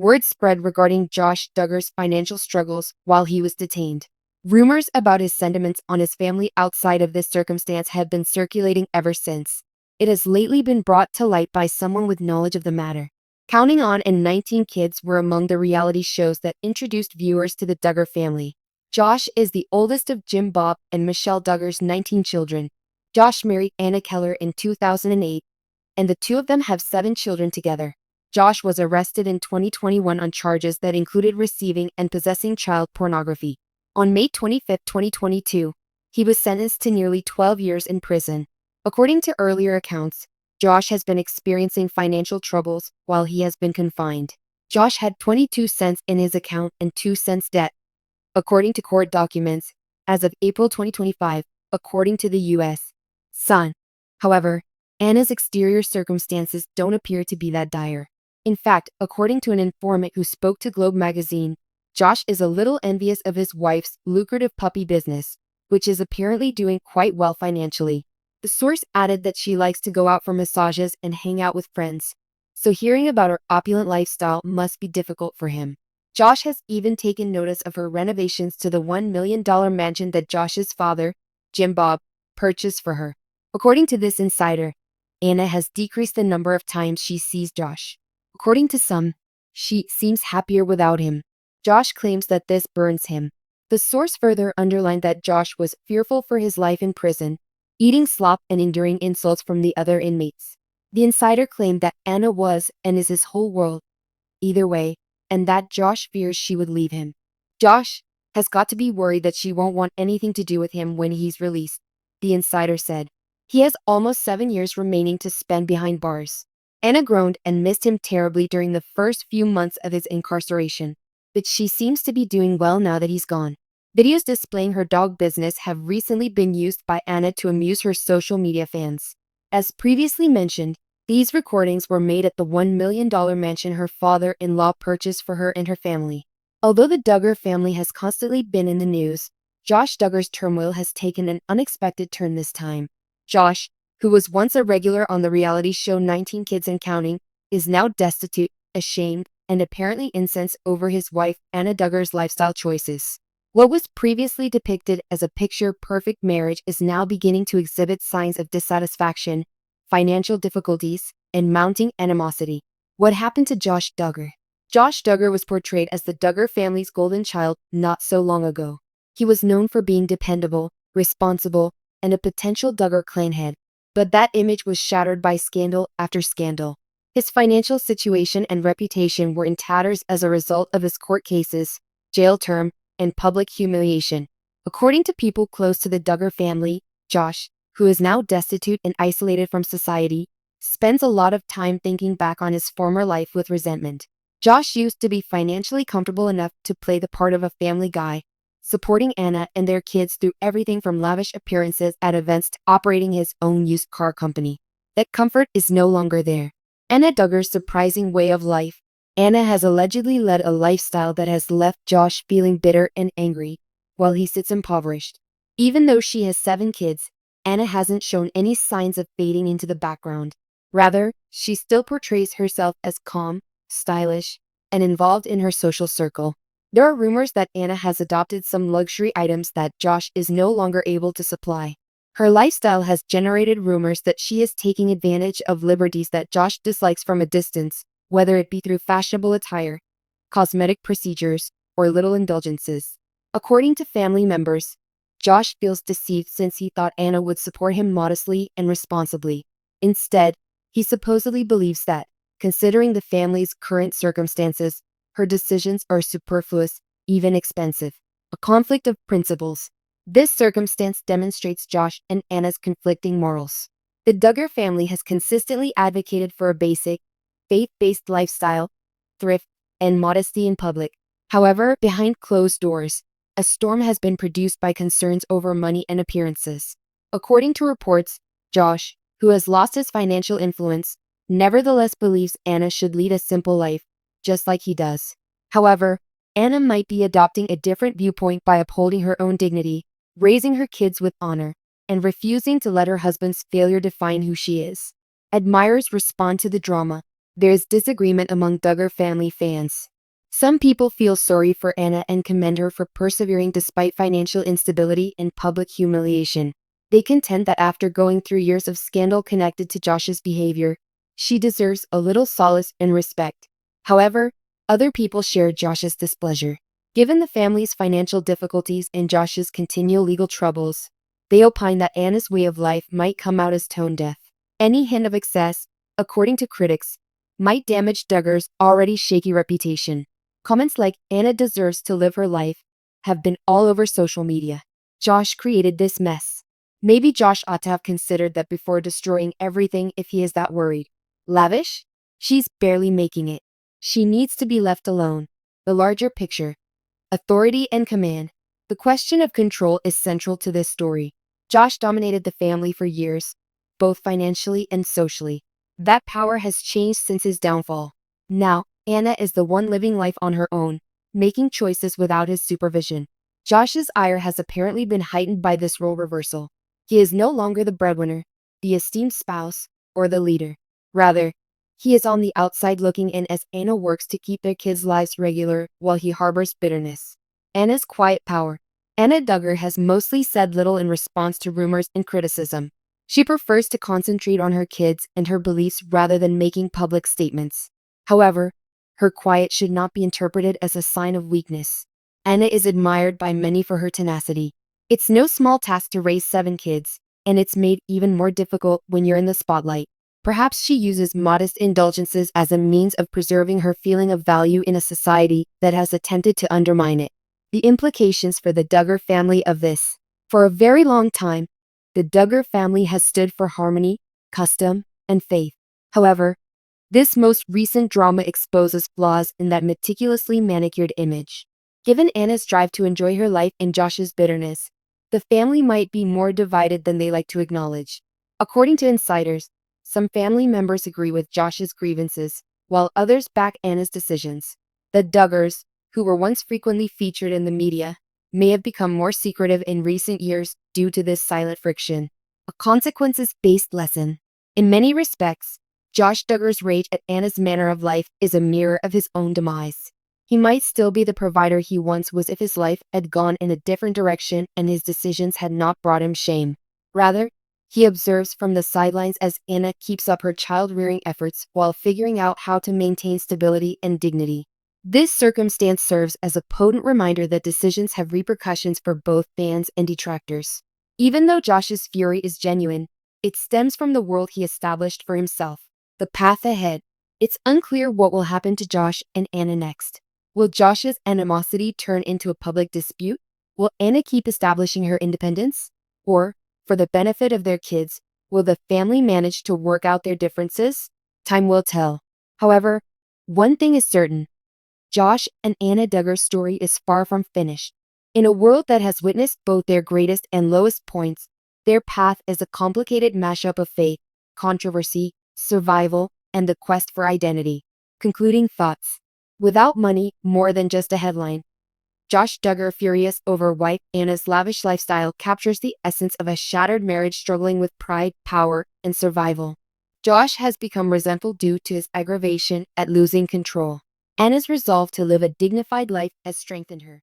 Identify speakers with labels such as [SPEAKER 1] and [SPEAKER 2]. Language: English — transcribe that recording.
[SPEAKER 1] word spread regarding Josh Duggar's financial struggles while he was detained. Rumors about his sentiments on his family outside of this circumstance have been circulating ever since. It has lately been brought to light by someone with knowledge of the matter. Counting On and 19 Kids were among the reality shows that introduced viewers to the Duggar family. Josh is the oldest of Jim Bob and Michelle Duggar's 19 children. Josh married Anna Keller in 2008, and the two of them have 7 children together. Josh was arrested in 2021 on charges that included receiving and possessing child pornography. On May 25, 2022, he was sentenced to nearly 12 years in prison. According to earlier accounts, Josh has been experiencing financial troubles while he has been confined. Josh had 22 cents in his account and 2 cents debt, according to court documents, as of April 2025, according to the U.S. Sun. However, Anna's exterior circumstances don't appear to be that dire. In fact, according to an informant who spoke to Globe magazine, Josh is a little envious of his wife's lucrative puppy business, which is apparently doing quite well financially. The source added that she likes to go out for massages and hang out with friends, so hearing about her opulent lifestyle must be difficult for him. Josh has even taken notice of her renovations to the $1 million mansion that Josh's father, Jim Bob, purchased for her. According to this insider, Anna has decreased the number of times she sees Josh. According to some, she seems happier without him. Josh claims that this burns him. The source further underlined that Josh was fearful for his life in prison, eating slop and enduring insults from the other inmates. The insider claimed that Anna was and is his whole world, either way, and that Josh fears she would leave him. Josh has got to be worried that she won't want anything to do with him when he's released, the insider said. He has almost 7 years remaining to spend behind bars. Anna groaned and missed him terribly during the first few months of his incarceration, but she seems to be doing well now that he's gone. Videos displaying her dog business have recently been used by Anna to amuse her social media fans. As previously mentioned, these recordings were made at the $1 million mansion her father-in-law purchased for her and her family. Although the Duggar family has constantly been in the news, Josh Duggar's turmoil has taken an unexpected turn this time. Josh, who was once a regular on the reality show 19 Kids and Counting, is now destitute, ashamed, and apparently incensed over his wife Anna Duggar's lifestyle choices. What was previously depicted as a picture-perfect marriage is now beginning to exhibit signs of dissatisfaction, financial difficulties, and mounting animosity. What happened to Josh Duggar? Josh Duggar was portrayed as the Duggar family's golden child not so long ago. He was known for being dependable, responsible, and a potential Duggar clan head. But that image was shattered by scandal after scandal. His financial situation and reputation were in tatters as a result of his court cases, jail term, and public humiliation. According to people close to the Duggar family, Josh, who is now destitute and isolated from society, spends a lot of time thinking back on his former life with resentment. Josh used to be financially comfortable enough to play the part of a family guy, supporting Anna and their kids through everything from lavish appearances at events to operating his own used car company. That comfort is no longer there. Anna Duggar's surprising way of life. Anna has allegedly led a lifestyle that has left Josh feeling bitter and angry, while he sits impoverished. Even though she has 7 kids, Anna hasn't shown any signs of fading into the background. Rather, she still portrays herself as calm, stylish, and involved in her social circle. There are rumors that Anna has adopted some luxury items that Josh is no longer able to supply. Her lifestyle has generated rumors that she is taking advantage of liberties that Josh dislikes from a distance, whether it be through fashionable attire, cosmetic procedures, or little indulgences. According to family members, Josh feels deceived since he thought Anna would support him modestly and responsibly. Instead, he supposedly believes that, considering the family's current circumstances, her decisions are superfluous, even expensive. A conflict of principles. This circumstance demonstrates Josh and Anna's conflicting morals. The Duggar family has consistently advocated for a basic, faith-based lifestyle, thrift, and modesty in public. However, behind closed doors, a storm has been produced by concerns over money and appearances. According to reports, Josh, who has lost his financial influence, nevertheless believes Anna should lead a simple life, just like he does. However, Anna might be adopting a different viewpoint by upholding her own dignity, raising her kids with honor, and refusing to let her husband's failure define who she is. Admirers respond to the drama. There is disagreement among Duggar family fans. Some people feel sorry for Anna and commend her for persevering despite financial instability and public humiliation. They contend that after going through years of scandal connected to Josh's behavior, she deserves a little solace and respect. However, other people share Josh's displeasure. Given the family's financial difficulties and Josh's continual legal troubles, they opine that Anna's way of life might come out as tone deaf. Any hint of excess, according to critics, might damage Duggar's already shaky reputation. Comments like "Anna deserves to live her life" have been all over social media. Josh created this mess. Maybe Josh ought to have considered that before destroying everything if he is that worried. Lavish? She's barely making it. She needs to be left alone. The larger picture. Authority and command. The question of control is central to this story. Josh dominated the family for years, both financially and socially. That power has changed since his downfall. Now, Anna is the one living life on her own, making choices without his supervision. Josh's ire has apparently been heightened by this role reversal. He is no longer the breadwinner, the esteemed spouse, or the leader. Rather, he is on the outside looking in as Anna works to keep their kids' lives regular while he harbors bitterness. Anna's quiet power. Anna Duggar has mostly said little in response to rumors and criticism. She prefers to concentrate on her kids and her beliefs rather than making public statements. However, her quiet should not be interpreted as a sign of weakness. Anna is admired by many for her tenacity. It's no small task to raise 7 kids, and it's made even more difficult when you're in the spotlight. Perhaps she uses modest indulgences as a means of preserving her feeling of value in a society that has attempted to undermine it. The implications for the Duggar family of this. For a very long time, the Duggar family has stood for harmony, custom, and faith. However, this most recent drama exposes flaws in that meticulously manicured image. Given Anna's drive to enjoy her life and Josh's bitterness, the family might be more divided than they like to acknowledge. According to insiders, some family members agree with Josh's grievances, while others back Anna's decisions. The Duggars, who were once frequently featured in the media, may have become more secretive in recent years due to this silent friction. A consequences-based lesson. In many respects, Josh Duggar's rage at Anna's manner of life is a mirror of his own demise. He might still be the provider he once was if his life had gone in a different direction and his decisions had not brought him shame. Rather, he observes from the sidelines as Anna keeps up her child-rearing efforts while figuring out how to maintain stability and dignity. This circumstance serves as a potent reminder that decisions have repercussions for both fans and detractors. Even though Josh's fury is genuine, it stems from the world he established for himself. The path ahead. It's unclear what will happen to Josh and Anna next. Will Josh's animosity turn into a public dispute? Will Anna keep establishing her independence? Or, for the benefit of their kids, will the family manage to work out their differences? Time will tell. However, one thing is certain. Josh and Anna Duggar's story is far from finished. In a world that has witnessed both their greatest and lowest points, their path is a complicated mashup of faith, controversy, survival, and the quest for identity. Concluding thoughts. Without money, more than just a headline. Josh Duggar, furious over wife Anna's lavish lifestyle, captures the essence of a shattered marriage struggling with pride, power, and survival. Josh has become resentful due to his aggravation at losing control. Anna's resolve to live a dignified life has strengthened her.